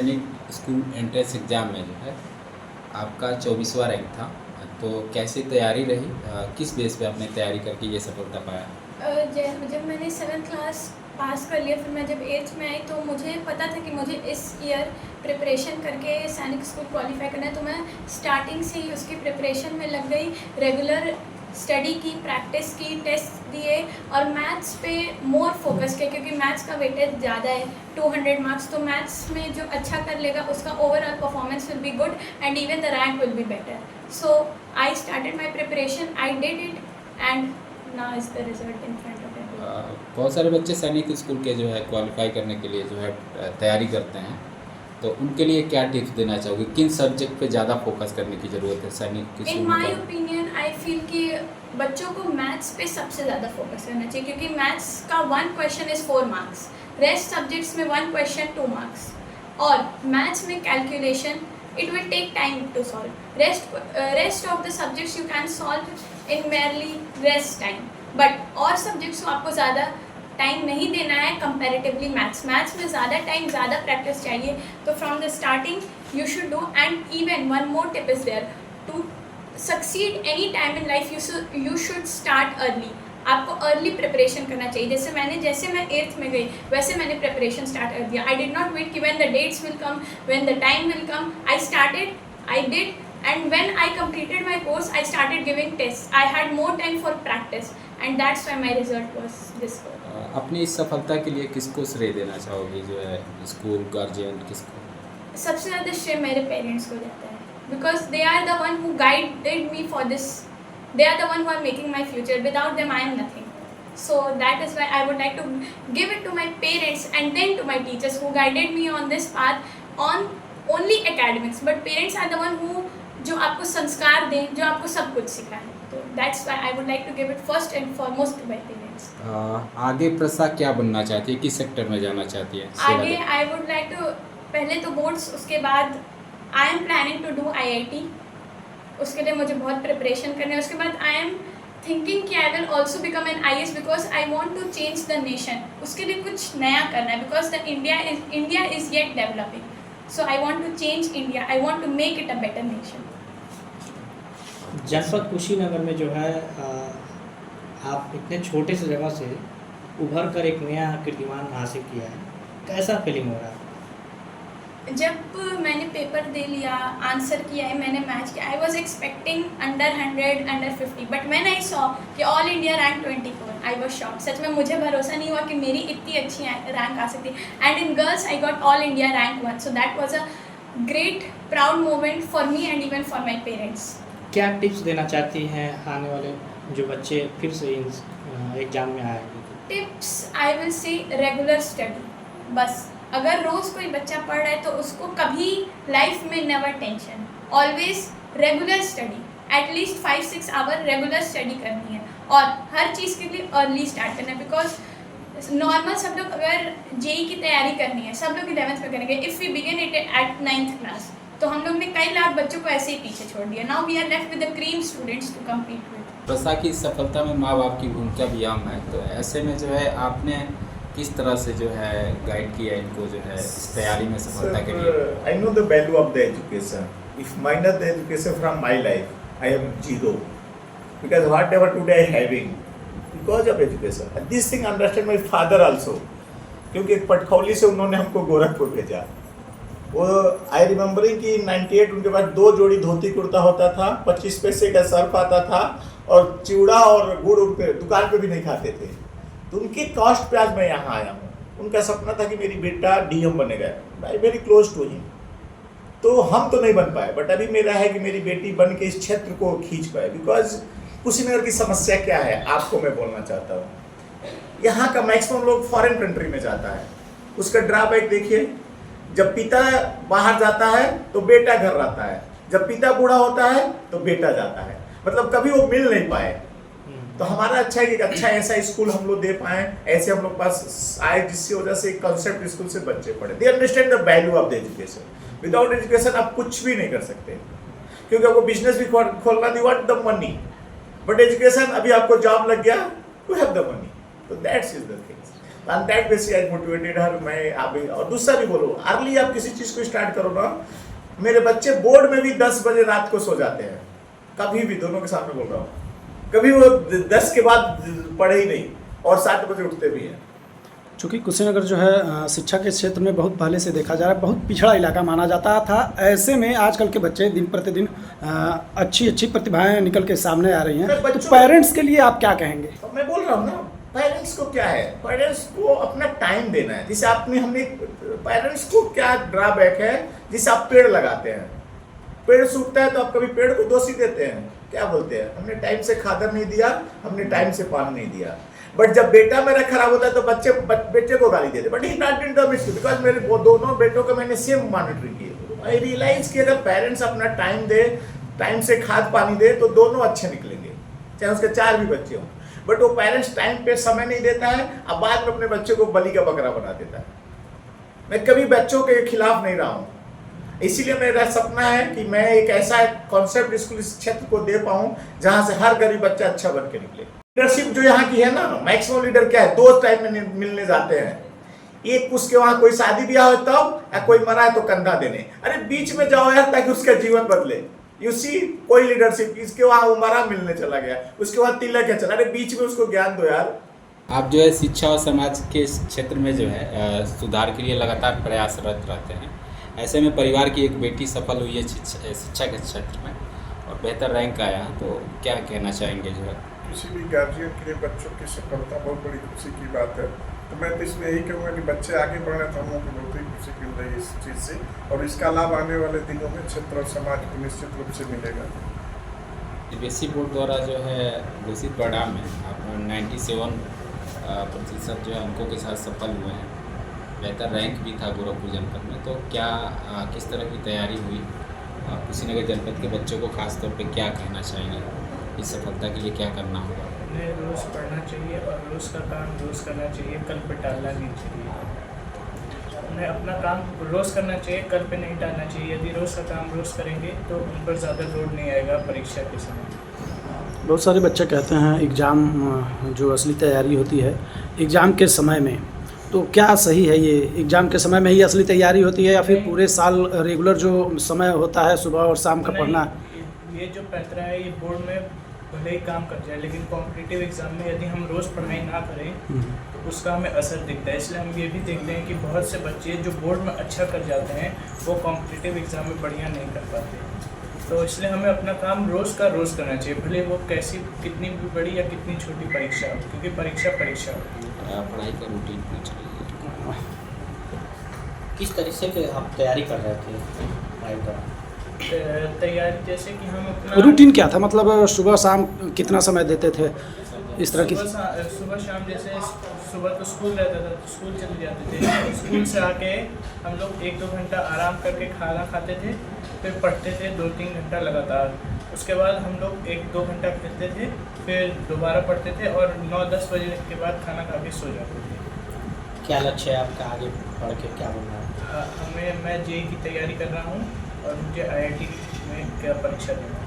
सैनिक school entrance exam में जो है आपका 24वां रैंक था, तो कैसी तैयारी रही? किस बेस पे आपने तैयारी करके ये सफलता पाया? जब मैंने 7th क्लास पास कर लिया, फिर मैं जब 8th में आई तो मुझे पता था कि मुझे इस ईयर प्रिपरेशन करके सैनिक स्कूल क्वालिफाई करना है। तो मैं स्टार्टिंग से ही उसकी प्रिपरेशन में लग गई, रेगुलर स्टडी की, प्रैक्टिस की, टेस्ट दिए और मैथ्स पे मोर फोकस किया क्योंकि मैथ्स का वेटेज ज़्यादा है, 200 मार्क्स। तो मैथ्स में जो अच्छा कर लेगा उसका overall performance will be good and even the rank will be better. So I started my preparation, I did it and now is the result in front of everyone. बहुत सारे बच्चे सैनिक स्कूल के जो है क्वालिफाई करने के लिए जो है तैयारी करते हैं, तो उनके लिए क्या टिप्स देना चाहोगे? किन सब्जेक्ट पे ज़्यादा फोकस करने की ज़रूरत है सैनिक इन स्कूल माई में? ओपिनियन आई फील कि बच्चों को मैथ्स पे सबसे ज़्यादा फोकस करना चाहिए क्योंकि मैथ्स का 1 question is 4 marks, rest subjects में 1 क्वेश्चन 2 मार्क्स और मैथ्स में calculation it will take time to solve. Rest of the subjects you can solve in merely rest time, but और सब्जेक्ट्स को आपको ज़्यादा टाइम नहीं देना है कंपैरेटिवली मैथ्स में ज़्यादा टाइम, ज़्यादा प्रैक्टिस चाहिए। तो from the starting you should do and even one more tip is there to succeed any time in life you should start early. आपको अर्ली प्रिपरेशन करना चाहिए। जैसे मैं 8th में गई वैसे मैंने प्रिपरेशन स्टार्ट कर दिया। आई डिड नॉट वेट कि when the dates will come, when the time will come, I started, I did and when I completed my course I started giving tests. I had more time for practice and that's why my result was this good. अपनी इस सफलता के लिए किसको श्रेय देना चाहोगे? जो है स्कूल, गार्जियन, किसको? सबसे ज़्यादा श्रेय मेरे पेरेंट्स को जाता है because they are the one who guided me for this. They are the one who are making my future. Without them I am nothing. So that is why I would like to give it to my parents and then to my teachers who guided me on this path on only academics. But parents are the one who जो आपको संस्कार दें, जो आपको सब कुछ सिखाएं। तो that's why I would like to give it first and foremost to my parents. आगे प्रसा क्या बनना चाहती है? किस सेक्टर में जाना चाहती है? आगे आई वुड लाइक टू, पहले तो बोर्ड्स, उसके बाद I am planning to do IIT। उसके लिए मुझे बहुत प्रिपरेशन करनी है। उसके बाद आई एम थिंकिंग कि I will also become an IAS because I want to change the nation. उसके लिए कुछ नया करना है because the India is yet developing. So I want to change India, I want to make it a better nation. जनपद कुशीनगर में जो है आप इतने छोटे से जगह से उभर कर एक नया कीर्तिमान हासिल किया है, कैसा फीलिंग हो रहा है? जब मैंने पेपर दे लिया, आंसर किया है, मैंने मैच किया, I was expecting under 100, under 50, but man I saw कि all India rank 24, I was shocked. सच में मुझे भरोसा नहीं हुआ कि मेरी इतनी अच्छी रैंक आ सकती है। And in girls I got all India rank 1, so that was a great proud moment for me and even for my parents. क्या टिप्स देना चाहती हैं आने वाले जो बच्चे फिर से एग्ज़ाम में आएंगे? Tips I will say regular study. बस अगर रोज़ कोई बच्चा पढ़ रहा है तो उसको कभी लाइफ में never tension, always regular study, at least 5-6 hour regular study करनी है और हर चीज़ के लिए अर्ली स्टार्ट करना है। बिकॉज नॉर्मल सब लोग अगर JEE की तैयारी करनी है, सब लोग 11th में करेंगे। If we begin it at 9th class, तो हम लोग ने कई लाख बच्चों को ऐसे ही पीछे छोड़ दिया। Now we are left with the cream students to compete with. प्रसा की सफलता में माँ बाप की भूमिका भी अहम है, तो ऐसे में जो है आपने किस तरह से जो है गाइड किया इनको जो है इस तैयारी में सफलता के लिए? I know the value of the education. If minus the education from my life, I am zero. Because whatever today I having, because of education. And this thing understand my father also. क्योंकि पटखौली से उन्होंने हमको गोरखपुर भेजा। वो आई remembering कि 98 उनके पास 2 जोड़ी धोती कुर्ता होता था, 25 पैसे का सर्फ आता था और चिवड़ा और गुड़ उनके दुकान पे भी नहीं खाते थे। तो उनके कॉस्ट पे आज मैं यहाँ आया हूँ। उनका सपना था कि मेरी बेटा DM बनेगा, I very close to him. तो हम तो नहीं बन पाए, बट अभी मेरा है कि मेरी बेटी बन के इस क्षेत्र को खींच पाए। बिकॉज कुशीनगर की समस्या क्या है आपको मैं बोलना चाहता हूँ। यहाँ का मैक्सिमम लोग फॉरेन कंट्री में जाता है, उसका ड्रॉबैक देखिए, जब पिता बाहर जाता है तो बेटा घर रहता है, जब पिता बूढ़ा होता है तो बेटा जाता है, मतलब कभी वो मिल नहीं पाए। तो हमारा अच्छा है कि अच्छा ऐसा स्कूल हम लोग दे पाए, ऐसे हम लोग पास आए जिसकी वजह से कंसेप्ट स्कूल से बच्चे पढ़े। They understand the value of the education. Without education आप कुछ भी नहीं कर सकते, क्योंकि आपको बिजनेस भी खोलना दी what the money, but education अभी आपको जॉब लग गया, यू हैव द मनी। तो that's is the things. On that basis I motivated her. मैं अभी और दूसरा भी बोलो, अर्ली आप किसी चीज़ को स्टार्ट करो ना। मेरे बच्चे बोर्ड में भी 10 बजे रात को सो जाते हैं, कभी भी, दोनों के सामने बोल रहा हूँ, कभी वो 10 के बाद पढ़े ही नहीं, और 7 बजे उठते भी हैं। चूँकि कुशीनगर जो है शिक्षा के क्षेत्र में बहुत पहले से देखा जा रहा है, बहुत पिछड़ा इलाका माना जाता था। ऐसे में आजकल के बच्चे दिन प्रतिदिन अच्छी अच्छी प्रतिभाएं निकल के सामने आ रही हैं, तो पेरेंट्स के लिए आप क्या कहेंगे? मैं बोल रहा हूँ ना, पेरेंट्स को क्या है, पेरेंट्स को अपना टाइम देना है। जैसे हमने पेरेंट्स को क्या ड्रॉबैक है, जैसे आप पेड़ लगाते हैं, पेड़ सूखता है तो आप कभी पेड़ को दोषी देते हैं, क्या बोलते हैं, हमने टाइम से खादर नहीं दिया, हमने टाइम से पानी नहीं दिया। बट जब बेटा मेरा खराब होता है तो बेटे को गाली देते, but he not in the mistake, because मेरे दोनों बेटों को मैंने सेम मॉनिटरिंग की। आई रियलाइज कि अगर पेरेंट्स अपना टाइम दे, टाइम से खाद पानी दे, तो दोनों अच्छे निकलेंगे, चाहे उसके 4 भी बच्चे हों। बट वो पेरेंट्स टाइम पे समय नहीं देता है, अब बाद में अपने बच्चे को बलि का बकरा बना देता है। मैं कभी बच्चों के खिलाफ नहीं रहा हूँ, इसीलिए मेरा सपना है कि मैं एक ऐसा कॉन्सेप्ट स्कूल इस क्षेत्र को दे पाऊँ जहाँ से हर गरीब बच्चा अच्छा बन के निकले। लीडरशिप जो यहाँ की है ना, मैक्सिमम लीडर क्या है, 2 टाइम में मिलने जाते हैं। एक उसके वहाँ कोई शादी ब्याह होता हो या कोई मरा है तो कंधा देने, अरे बीच में जाओ यार ताकि उसका जीवन बदले। यू सी, कोई लीडरशिप, इसके वहाँ वो मरा मिलने चला गया, उसके बाद तिलक है चला, अरे बीच में उसको ज्ञान दो यार। आप जो है शिक्षा और समाज के क्षेत्र में जो है सुधार के लिए लगातार प्रयासरत रहते हैं। ऐसे में परिवार की एक बेटी सफल हुई है शिक्षा के क्षेत्र में और बेहतर रैंक आया, तो क्या कहना चाहेंगे जो है? किसी भी गार्जियन के लिए बच्चों की सफलता बहुत बड़ी खुशी की बात है। तो मैं तो इसमें यही कहूँगा कि बच्चे आगे बढ़ रहे हैं तो हम लोगों को बहुत ही खुशी मिल रही है इस चीज़ से, और इसका लाभ आने वाले दिनों में क्षेत्र और समाज को निश्चित रूप से मिलेगा। सीबीएसई बोर्ड द्वारा जो है घोषित परिणाम में आप 97% जो है अंकों के साथ सफल हुए हैं, बेहतर रैंक भी था गोरखपुर जनपद में, तो क्या किस तरह की तैयारी हुई? कुशीनगर जनपद के बच्चों को खासतौर पे क्या कहना चाहेंगे, इस सफलता के लिए क्या करना होगा? उन्हें रोज़ पढ़ना चाहिए और रोज़ का काम रोज़ करना चाहिए, कल पे टालना नहीं चाहिए। उन्हें अपना काम रोज़ करना चाहिए, कल पे नहीं टालना चाहिए। यदि रोज़ का काम रोज़ करेंगे तो उन पर ज़्यादा लोड नहीं आएगा परीक्षा के समय। बहुत सारे बच्चे कहते हैं एग्ज़ाम जो असली तैयारी होती है एग्ज़ाम के समय में, तो क्या सही है ये, एग्ज़ाम के समय में ही असली तैयारी होती है या फिर पूरे साल रेगुलर जो समय होता है सुबह और शाम का पढ़ना? ये जो पैतरा है ये बोर्ड में भले ही काम कर जाए, लेकिन कॉम्पिटिटिव एग्ज़ाम में यदि हम रोज़ पढ़ाई ना करें तो उसका हमें असर दिखता है। इसलिए हम ये भी देखते हैं कि बहुत से बच्चे जो बोर्ड में अच्छा कर जाते हैं वो कॉम्पिटिटिव एग्ज़ाम में बढ़िया नहीं कर पाते। तो इसलिए हमें अपना काम रोज़ का रोज़ करना चाहिए, भले वो कैसी कितनी भी बड़ी या कितनी छोटी परीक्षा हो, क्योंकि परीक्षा होती है। पढ़ाई का रूटीन पूछ रही है। किस तरह से आप तैयारी कर रहे थे पढ़ाई का? तैयारी जैसे कि हम अपना रूटीन क्या था, मतलब सुबह शाम कितना समय देते थे इस तरह की? सुबह शाम, जैसे सुबह तो स्कूल रहता था तो स्कूल चले जाते थे, स्कूल से आके हम लोग 1-2 घंटा आराम करके खाना खाते थे, फिर पढ़ते थे 2-3 घंटा लगातार। उसके बाद हम लोग 1-2 घंटा खेलते थे, फिर दोबारा पढ़ते थे और 9-10 बजे के बाद खाना खा के सो जाते थे। क्या लक्ष्य है आपका, आगे पढ़ के क्या बनना है? मैं जेईई की तैयारी कर रहा हूँ और मुझे IIT में क्या परीक्षा देना है।